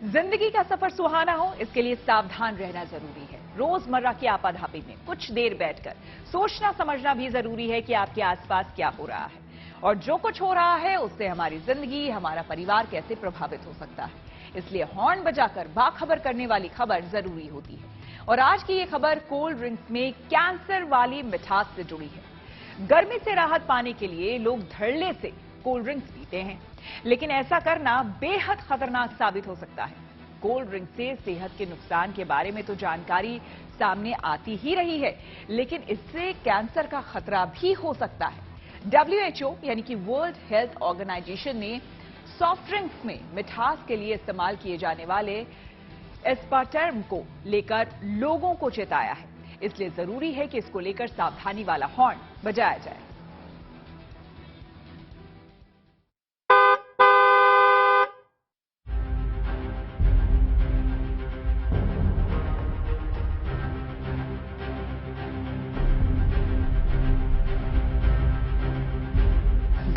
जिंदगी का सफर सुहाना हो, इसके लिए सावधान रहना जरूरी है। रोजमर्रा की आपाधापी में कुछ देर बैठकर सोचना समझना भी जरूरी है कि आपके आसपास क्या हो रहा है और जो कुछ हो रहा है उससे हमारी जिंदगी, हमारा परिवार कैसे प्रभावित हो सकता है। इसलिए हॉर्न बजाकर बाखबर करने वाली खबर जरूरी होती है। और आज की ये खबर कोल्ड ड्रिंक्स में कैंसर वाली मिठास से जुड़ी है। गर्मी से राहत पाने के लिए लोग धड़ल्ले से कोल्ड ड्रिंक्स पीते हैं, लेकिन ऐसा करना बेहद खतरनाक साबित हो सकता है। कोल्ड ड्रिंक से सेहत के नुकसान के बारे में तो जानकारी सामने आती ही रही है, लेकिन इससे कैंसर का खतरा भी हो सकता है। WHO यानी कि वर्ल्ड हेल्थ ऑर्गेनाइजेशन ने सॉफ्ट ड्रिंक्स में मिठास के लिए इस्तेमाल किए जाने वाले एस्पार्टम को लेकर लोगों को चेताया है। इसलिए जरूरी है कि इसको लेकर सावधानी वाला हॉर्न बजाया जाए।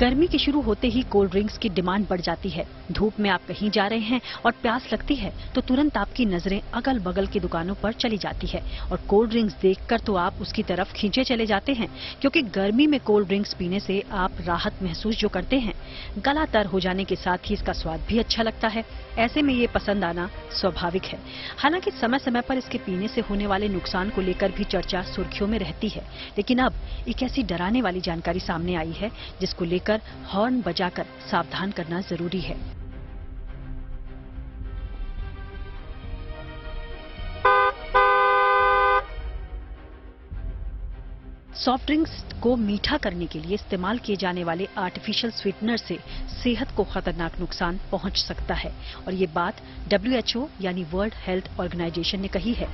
गर्मी के शुरू होते ही कोल्ड ड्रिंक्स की डिमांड बढ़ जाती है। धूप में आप कहीं जा रहे हैं और प्यास लगती है तो तुरंत आपकी नजरें अगल बगल की दुकानों पर चली जाती है और कोल्ड ड्रिंक्स देखकर तो आप उसकी तरफ खींचे चले जाते हैं, क्योंकि गर्मी में कोल्ड ड्रिंक्स पीने से आप राहत महसूस जो करते हैं, गला तर हो जाने के साथ ही इसका स्वाद भी अच्छा लगता है। ऐसे में ये पसंद आना स्वाभाविक है। हालांकि समय समय पर इसके पीने से होने वाले नुकसान को लेकर भी चर्चा सुर्खियों में रहती है, लेकिन अब एक ऐसी डराने वाली जानकारी सामने आई है जिसको लेकर हॉर्न बजाकर सावधान करना जरूरी है। सॉफ्ट ड्रिंक्स को मीठा करने के लिए इस्तेमाल किए जाने वाले आर्टिफिशियल स्वीटनर से सेहत को खतरनाक नुकसान पहुंच सकता है और ये बात WHO यानी वर्ल्ड हेल्थ ऑर्गेनाइजेशन ने कही है।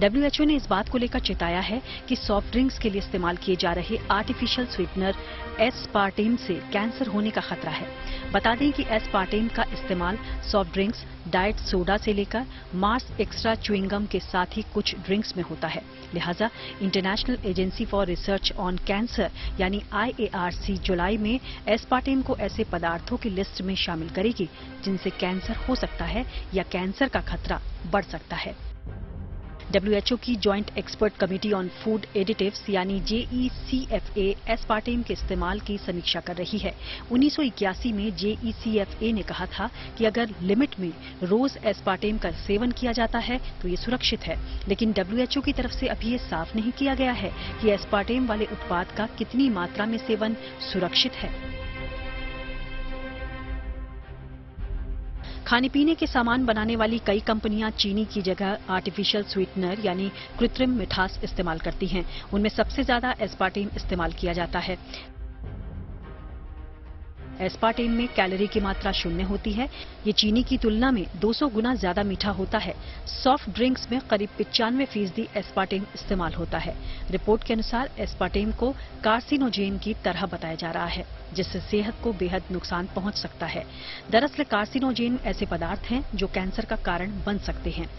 WHO ने इस बात को लेकर चेताया है कि सॉफ्ट ड्रिंक्स के लिए इस्तेमाल किए जा रहे आर्टिफिशियल स्वीटनर एस्पार्टेम से कैंसर होने का खतरा है। बता दें कि एस्पार्टेम का इस्तेमाल सॉफ्ट ड्रिंक्स, डाइट सोडा से लेकर मार्स एक्स्ट्रा च्युइंगम के साथ ही कुछ ड्रिंक्स में होता है। लिहाजा international agency for research on cancer यानी IARC जुलाई में एस्पार्टेम को ऐसे पदार्थों की लिस्ट में शामिल करेगी जिनसे कैंसर हो सकता है या कैंसर का खतरा बढ़ सकता है। WHO की joint expert committee on food additives यानी JECFA एस्पार्टेम के इस्तेमाल की समीक्षा कर रही है। 1981 में JECFA ने कहा था कि अगर लिमिट में रोज एस्पार्टेम का सेवन किया जाता है तो ये सुरक्षित है, लेकिन WHO की तरफ से अभी ये साफ नहीं किया गया है कि एस्पार्टेम वाले उत्पाद का कितनी मात्रा में सेवन सुरक्षित है। खाने पीने के सामान बनाने वाली कई कंपनियां चीनी की जगह आर्टिफिशियल स्वीटनर यानी कृत्रिम मिठास इस्तेमाल करती हैं। उनमें सबसे ज्यादा एस्पार्टेम इस्तेमाल किया जाता है। एस्पार्टेम में कैलोरी की मात्रा 0 होती है। ये चीनी की तुलना में 200 गुना ज्यादा मीठा होता है। सॉफ्ट ड्रिंक्स में करीब 95% एस्पार्टेम इस्तेमाल होता है। रिपोर्ट के अनुसार एस्पार्टेम को कार्सिनोजेन की तरह बताया जा रहा है, जिससे सेहत को बेहद नुकसान पहुंच सकता है। दरअसल कार्सिनोजेन ऐसे पदार्थ हैं जो कैंसर का कारण बन सकते हैं।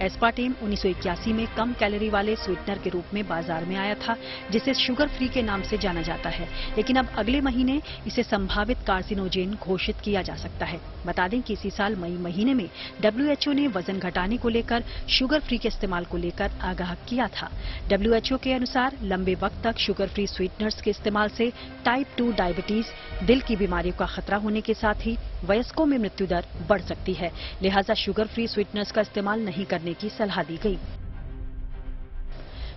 एस्पार्टेम 1981 में कम कैलोरी वाले स्वीटनर के रूप में बाजार में आया था, जिसे शुगर फ्री के नाम से जाना जाता है, लेकिन अब अगले महीने इसे संभावित कार्सिनोजेन घोषित किया जा सकता है। बता दें कि इसी साल मई महीने में WHO ने वजन घटाने को लेकर शुगर फ्री के इस्तेमाल को लेकर आगाह किया था। WHO के अनुसार लंबे वक्त तक शुगर फ्री स्वीटनर्स के इस्तेमाल से टाइप 2 डायबिटीज, दिल की बीमारियों का खतरा होने के साथ ही वयस्कों में मृत्यु दर बढ़ सकती है। लिहाजा शुगर फ्री स्वीटनर्स का इस्तेमाल नहीं करने की सलाह दी गई।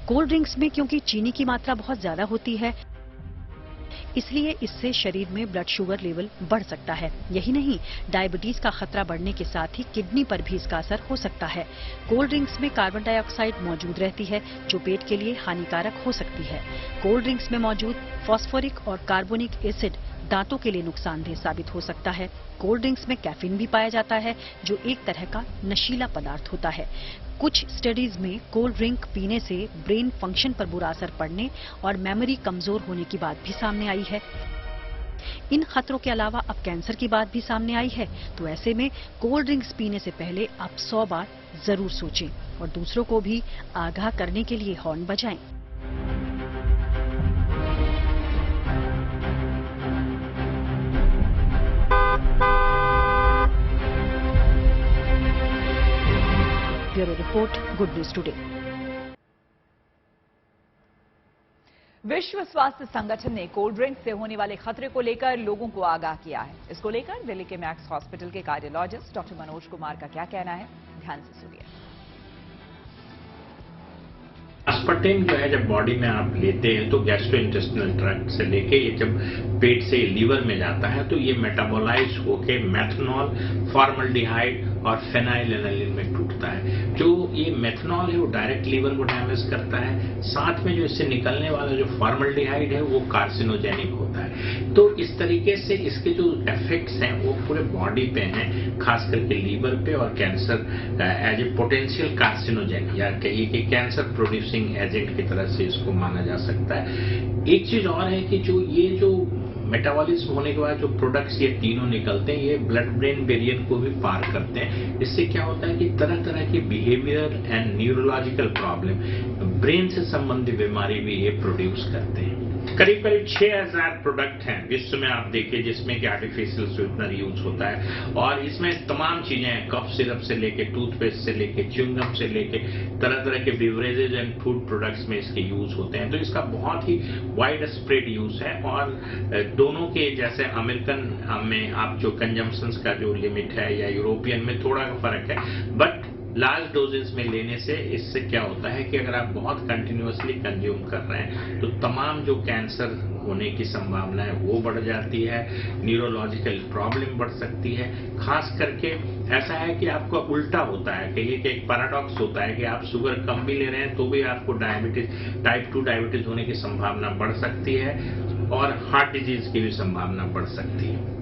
कोल्ड ड्रिंक्स में क्योंकि चीनी की मात्रा बहुत ज्यादा होती है, इसलिए इससे शरीर में ब्लड शुगर लेवल बढ़ सकता है। यही नहीं, डायबिटीज का खतरा बढ़ने के साथ ही किडनी पर भी इसका असर हो सकता है। कोल्ड ड्रिंक्स में कार्बन डाइऑक्साइड मौजूद रहती है, जो पेट के लिए हानिकारक हो सकती है। कोल्ड ड्रिंक्स में मौजूद फॉस्फोरिक और कार्बोनिक एसिड दांतों के लिए नुकसानदेह साबित हो सकता है। कोल्ड ड्रिंक्स में कैफीन भी पाया जाता है, जो एक तरह का नशीला पदार्थ होता है। कुछ स्टडीज में कोल्ड ड्रिंक पीने से ब्रेन फंक्शन पर बुरा असर पड़ने और मेमोरी कमजोर होने की बात भी सामने आई है। इन खतरों के अलावा अब कैंसर की बात भी सामने आई है, तो ऐसे में कोल्ड ड्रिंक्स पीने से पहले आप 100 बार जरूर सोचें और दूसरों को भी आगाह करने के लिए हॉर्न बजाएं। Bureau report, good news today. विश्व स्वास्थ्य संगठन ने कोल्ड ड्रिंक से होने वाले खतरे को लेकर लोगों को आगाह किया है। इसको लेकर दिल्ली के मैक्स हॉस्पिटल के कार्डियोलॉजिस्ट डॉक्टर मनोज कुमार का क्या कहना है, ध्यान से सुनिए। एस्पार्टेम जो है जब बॉडी में आप लेते हैं तो गैस्ट्रोइंटेस्टिनल ट्रैक्ट से लेके ये जब पेट से लीवर में जाता है तो ये मेटाबोलाइज होके मेथनॉल, फॉर्मल्डिहाइड और फेनाइलएनालिन में टूटता है। जो ये मेथनॉल है वो डायरेक्ट लीवर को डैमेज करता है, साथ में जो इससे निकलने वाला जो फॉर्मल्डिहाइड है वो कार्सिनोजेनिक होता है। तो इस तरीके से इसके जो इफेक्ट्स हैं वो पूरे बॉडी पे हैं, खास करके लीवर पे, और cancer as a potential carcinogen या कहिए कि कैंसर प्रोड्यूसिंग एजेंट की तरह से इसको माना जा सकता है। एक चीज और है कि जो मेटाबॉलिज्म होने के बाद जो प्रोडक्ट्स ये तीनों निकलते हैं ये ब्लड ब्रेन बैरियर को भी पार करते हैं। इससे क्या होता है कि तरह तरह के behaviour and neurological problem, brain से संबंधित बीमारी भी ये प्रोड्यूस करते हैं। करीब 6000 प्रोडक्ट हैं विश्व में आप देखिए जिसमें कि आर्टिफिशियल स्वीटनर यूज होता है, और इसमें तमाम चीजें हैं, कफ सिरप से लेके टूथपेस्ट से लेके च्युइंगम से लेके तरह तरह के बिवरेजेज एंड फूड प्रोडक्ट्स में इसके यूज होते हैं। तो इसका बहुत ही वाइड स्प्रेड यूज है, और दोनों के जैसे अमेरिकन में आप जो कंजम्पशन का जो लिमिट है या यूरोपियन में थोड़ा फर्क है, बट लार्ज डोजेस में लेने से इससे क्या होता है कि अगर आप बहुत कंटिन्यूअसली कंज्यूम कर रहे हैं तो तमाम जो कैंसर होने की संभावना है वो बढ़ जाती है, न्यूरोलॉजिकल प्रॉब्लम बढ़ सकती है। खास करके ऐसा है कि आपको उल्टा होता है, कहिए कि एक पैराडॉक्स होता है कि आप शुगर कम भी ले रहे हैं तो भी आपको डायबिटीज, टाइप 2 डायबिटीज होने की संभावना बढ़ सकती है, और हार्ट डिजीज की भी संभावना बढ़ सकती है।